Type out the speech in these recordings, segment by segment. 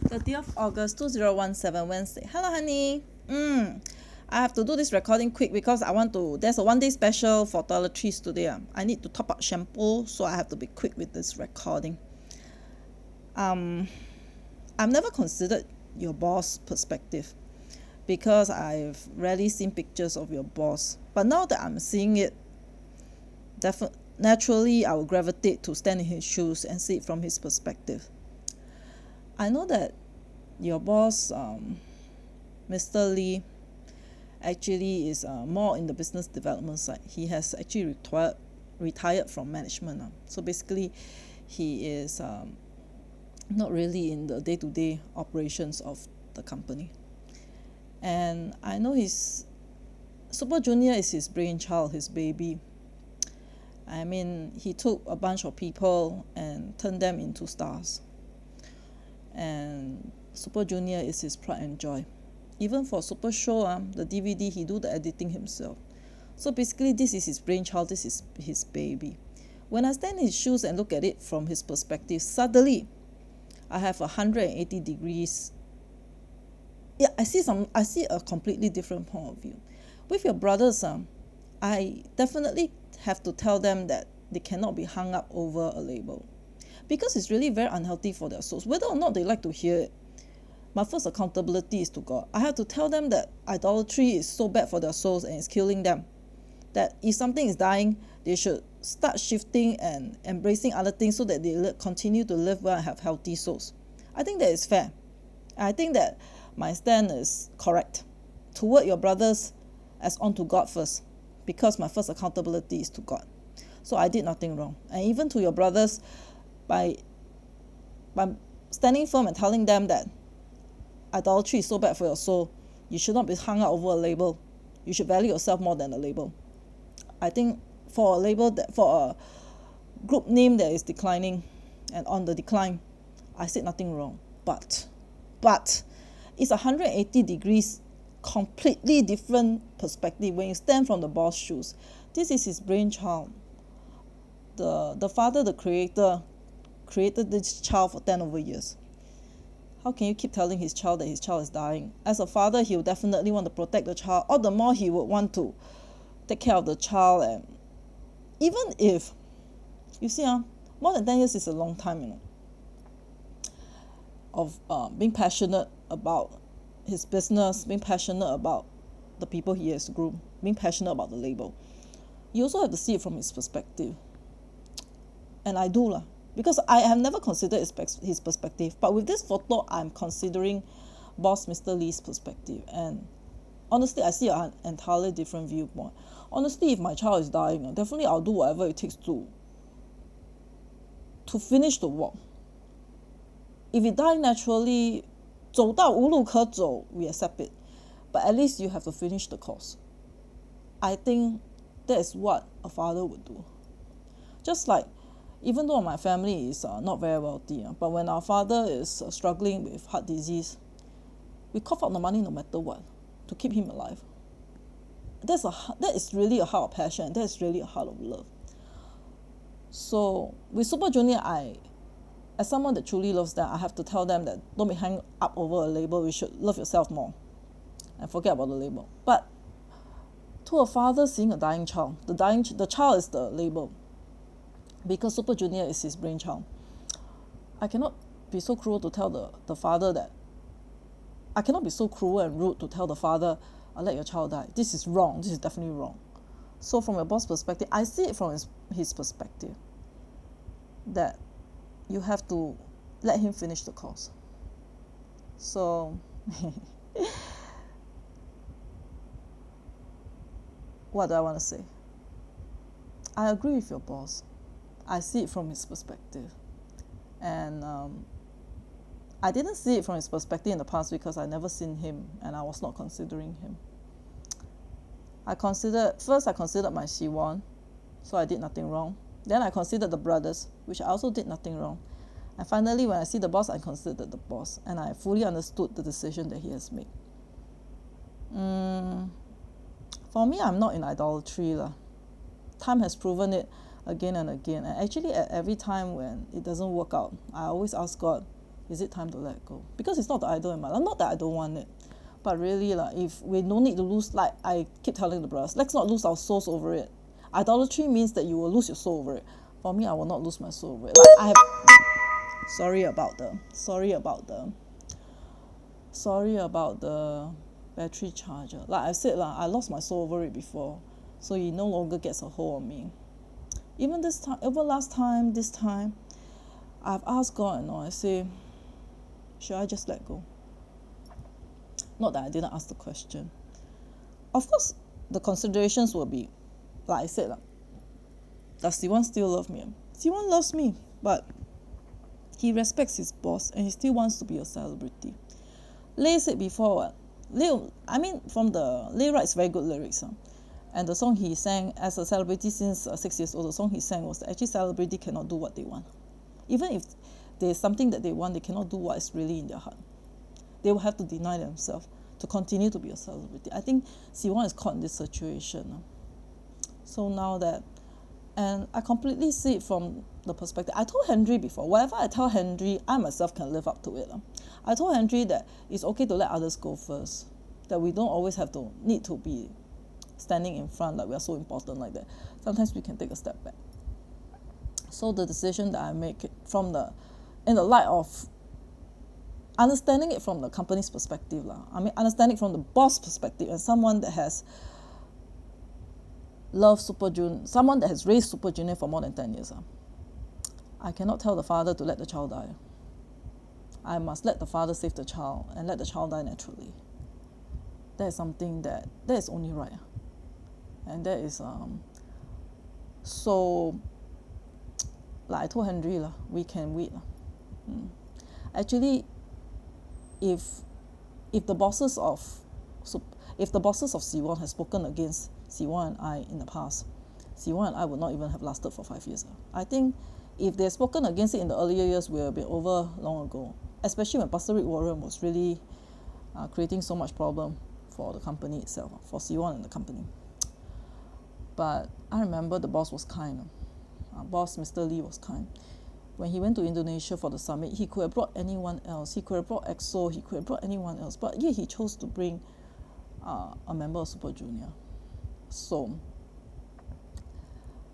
30th August 2017 Wednesday. Hello, honey. I have to do this recording quick because there's a 1 day special for toiletries today. I need to top up shampoo, so I have to be quick with this recording. I've never considered your boss perspective because I've rarely seen pictures of your boss. But now that I'm seeing it, naturally I will gravitate to stand in his shoes and see it from his perspective. I know that your boss, Mr. Lee, actually is more in the business development side. He has actually retired from management. So basically, he is not really in the day-to-day operations of the company. And I know Super Junior is his brainchild, his baby. I mean, he took a bunch of people and turned them into stars. And Super Junior is his pride and joy. Even for Super Show, the DVD, he do the editing himself. So basically, this is his brainchild, this is his baby. When I stand in his shoes and look at it from his perspective, suddenly, I have 180 degrees. Yeah, I see a completely different point of view. With your brothers, I definitely have to tell them that they cannot be hung up over a label, because it's really very unhealthy for their souls, whether or not they like to hear it. My first accountability is to God. I have to tell them that idolatry is so bad for their souls and it's killing them, that if something is dying, they should start shifting and embracing other things so that they continue to live well and have healthy souls. I think that is fair. I think that my stand is correct toward your brothers as unto God first, because my first accountability is to God. So I did nothing wrong. And even to your brothers, by standing firm and telling them that idolatry is so bad for your soul, you should not be hung out over a label. You should value yourself more than a label. I think for a group name that is declining and on the decline, I said nothing wrong. But it's 180 degrees completely different perspective when you stand from the boss shoes. This is his brainchild. The father, the creator, created this child for 10 over years. How can you keep telling his child that his child is dying? As a father, he will definitely want to protect the child. All the more he would want to take care of the child. And even if, you see, more than 10 years is a long time, of being passionate about his business, being passionate about the people he has groomed, being passionate about the label. You also have to see it from his perspective. And I do, because I have never considered his perspective. But with this photo, I'm considering boss Mr. Lee's perspective. And honestly, I see an entirely different viewpoint. Honestly, if my child is dying, definitely I'll do whatever it takes to finish the work. If it die naturally, 走到无路可走, we accept it. But at least you have to finish the course. I think that is what a father would do. Just like, even though my family is not very wealthy, but when our father is struggling with heart disease, we cough out the money no matter what to keep him alive. That is really a heart of passion. That is really a heart of love. So with Super Junior, as someone that truly loves them, I have to tell them that don't be hung up over a label. You should love yourself more and forget about the label. But to a father seeing a dying child, the child is the label, because Super Junior is his brainchild. I cannot be so cruel to tell the father that, I cannot be so cruel and rude to tell the father, I'll let your child die. This is wrong. This is definitely wrong. So from your boss perspective, I see it from his perspective, that you have to let him finish the course. So what do I want to say? I agree with your boss. I see it from his perspective. And I didn't see it from his perspective in the past because I never seen him and I was not considering him. First I considered my Siwon, so I did nothing wrong. Then I considered the brothers, which I also did nothing wrong. And finally, when I see the boss, I considered the boss, and I fully understood the decision that he has made. For me, I'm not in idolatry. Time has proven it. again and again. And actually, at every time when it doesn't work out, I always ask God, is it time to let go? Because it's not the idol in my life. Not that I don't want it, but really, if we don't need to lose, like I keep telling the brothers, let's not lose our souls over it. Idolatry means that you will lose your soul over it. For me, I will not lose my soul over it. Like I have, sorry about the battery charger. Like I said, I lost my soul over it before, so it no longer gets a hold on me. Even this time, this time, I've asked God, I say, should I just let go? Not that I didn't ask the question. Of course, the considerations will be, like I said, does Siwan still love me? Siwan loves me, but he respects his boss and he still wants to be a celebrity. Lay said before, from the Lay writes very good lyrics. And the song he sang as a celebrity since 6 years old, the song he sang was that actually celebrity cannot do what they want. Even if there's something that they want, they cannot do what is really in their heart. They will have to deny themselves to continue to be a celebrity. I think Siwan is caught in this situation. So now that, and I completely see it from the perspective. I told Henry before, whatever I tell Henry, I myself can live up to it. I told Henry that it's okay to let others go first, that we don't always have to need to be standing in front like we are so important like that. Sometimes we can take a step back. So the decision that I make in the light of understanding it from the company's perspective, understanding it from the boss perspective and someone that has loved Super Junior, someone that has raised Super Junior for more than 10 years. I cannot tell the father to let the child die. I must let the father save the child and let the child die naturally. That is something that is only right. And that is so, like I told Henry, we can wait. Actually, if the bosses of Siwan has spoken against Siwan and I in the past, Siwan and I would not even have lasted for 5 years. I think if they had spoken against it in the earlier years, we would have been over long ago. Especially when Pastor Rick Warren was really creating so much problem for the company itself, for Siwan and the company. But I remember the boss was kind. Our boss, Mr. Lee, was kind. When he went to Indonesia for the summit, he could have brought anyone else. He could have brought EXO, he could have brought anyone else. But yet he chose to bring a member of Super Junior. So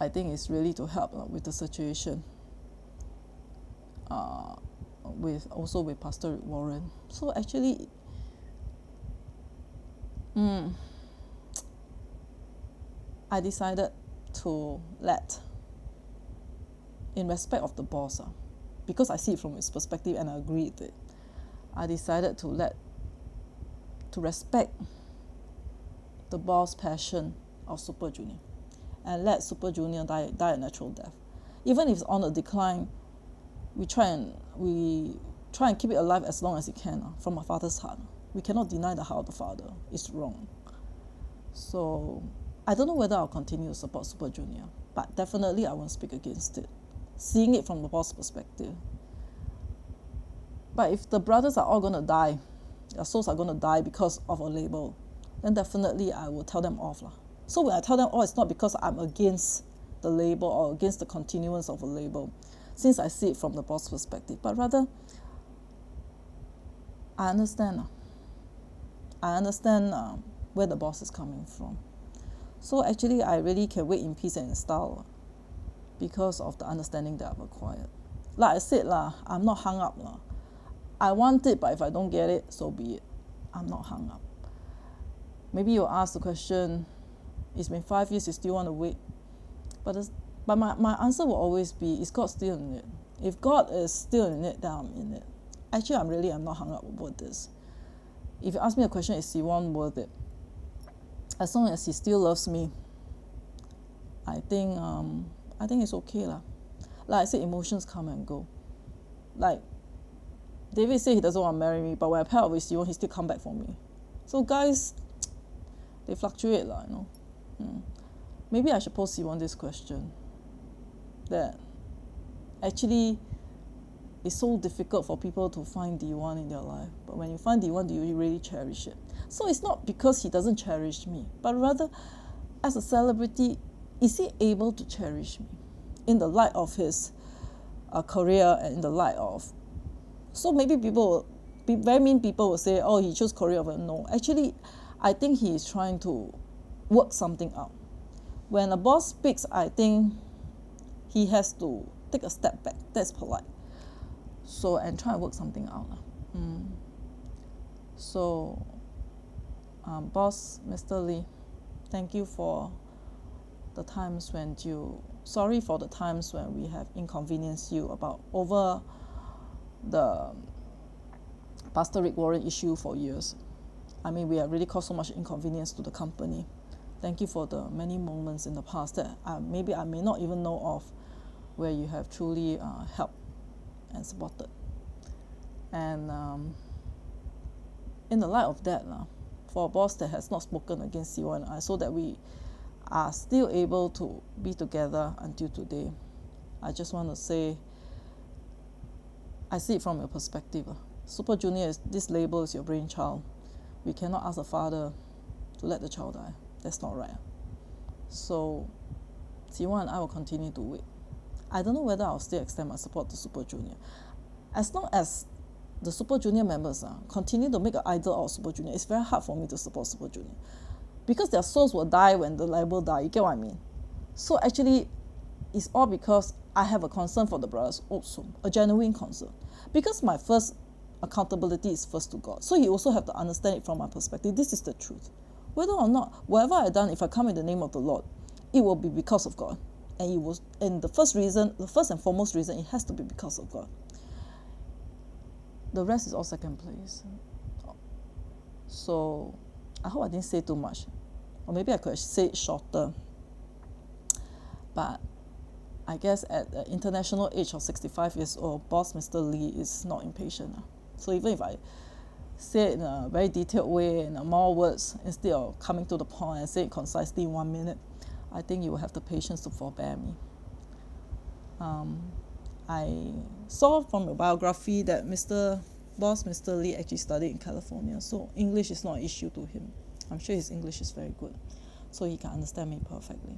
I think it's really to help with the situation. With Pastor Rick Warren. So actually, I decided to let, in respect of the boss, because I see it from his perspective and I agree with it, I decided to respect the boss' passion of Super Junior and let Super Junior die a natural death. Even if it's on a decline, we try and keep it alive as long as it can from our father's heart. We cannot deny the heart of the father. It's wrong. So I don't know whether I'll continue to support Super Junior, but definitely I won't speak against it, seeing it from the boss' perspective. But if the brothers are all going to die, their souls are going to die because of a label, then definitely I will tell them off. So when I tell them off, it's not because I'm against the label or against the continuance of a label, since I see it from the boss' perspective, but rather I understand where the boss is coming from. So actually, I really can wait in peace and in style because of the understanding that I've acquired. Like I said, I'm not hung up. I want it, but if I don't get it, so be it. I'm not hung up. Maybe you'll ask the question, it's been 5 years, you still want to wait? But my answer will always be, is God still in it? If God is still in it, then I'm in it. Actually, I'm not hung up about this. If you ask me a question, is Siwan worth it? As long as he still loves me, I think it's okay. Like I said, emotions come and go. Like David said he doesn't want to marry me, but when I pair up with Siwan, he still come back for me. So guys, they fluctuate, Maybe I should pose Siwan this question. That actually it's so difficult for people to find D1 in their life. But when you find D1, do you really cherish it? So it's not because he doesn't cherish me, but rather, as a celebrity, is he able to cherish me in the light of his career and in the light of So maybe very mean people will say, oh, he chose career over. No, actually, I think he is trying to work something out. When a boss speaks, I think he has to take a step back. That's polite. So, and try and work something out. So, boss, Mr. Lee, thank you for the times when sorry for the times when we have inconvenienced you about over the Pastor Rick Warren issue for years. I mean, we have really caused so much inconvenience to the company. Thank you for the many moments in the past that maybe I may not even know of, where you have truly helped and supported. And in the light of that, for a boss that has not spoken against CY&I, so that we are still able to be together until today, I just want to say, I see it from your perspective. Super Junior, this label is your brainchild. We cannot ask a father to let the child die. That's not right. So, CY&I will continue to wait. I don't know whether I'll still extend my support to Super Junior. As long as the Super Junior members continue to make an idol out of Super Junior, it's very hard for me to support Super Junior. Because their souls will die when the label die, you get what I mean? So actually, it's all because I have a concern for the brothers also, a genuine concern. Because my first accountability is first to God. So you also have to understand it from my perspective. This is the truth. Whether or not, whatever I've done, if I come in the name of the Lord, it will be because of God. And the first and foremost reason, it has to be because of God. The rest is all second place. So I hope I didn't say too much. Or maybe I could have said it shorter. But I guess at the international age of 65 years old, boss Mr. Lee is not impatient. So even if I say it in a very detailed way, in more words, instead of coming to the point and say it concisely in 1 minute, I think you will have the patience to forbear me. I saw from your biography that Mr. Lee actually studied in California, so English is not an issue to him. I'm sure his English is very good, so he can understand me perfectly.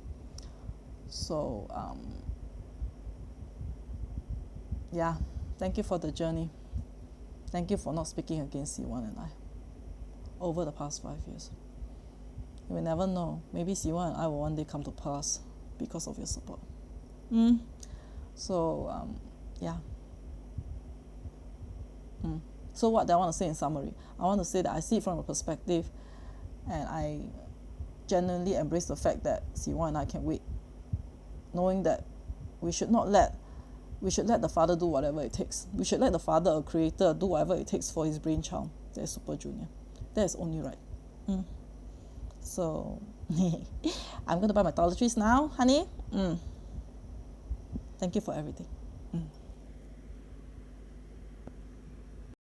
So, yeah, thank you for the journey. Thank you for not speaking against CY&I over the past 5 years. You will never know. Maybe CY&I will one day come to pass because of your support. So, yeah. So what do I want to say in summary? I want to say that I see it from a perspective, and I genuinely embrace the fact that CY&I can wait, knowing that we should let the father do whatever it takes. We should let the father, a creator, do whatever it takes for his brainchild. That is Super Junior. That is only right. So, I'm going to buy my toiletries now, honey. Thank you for everything.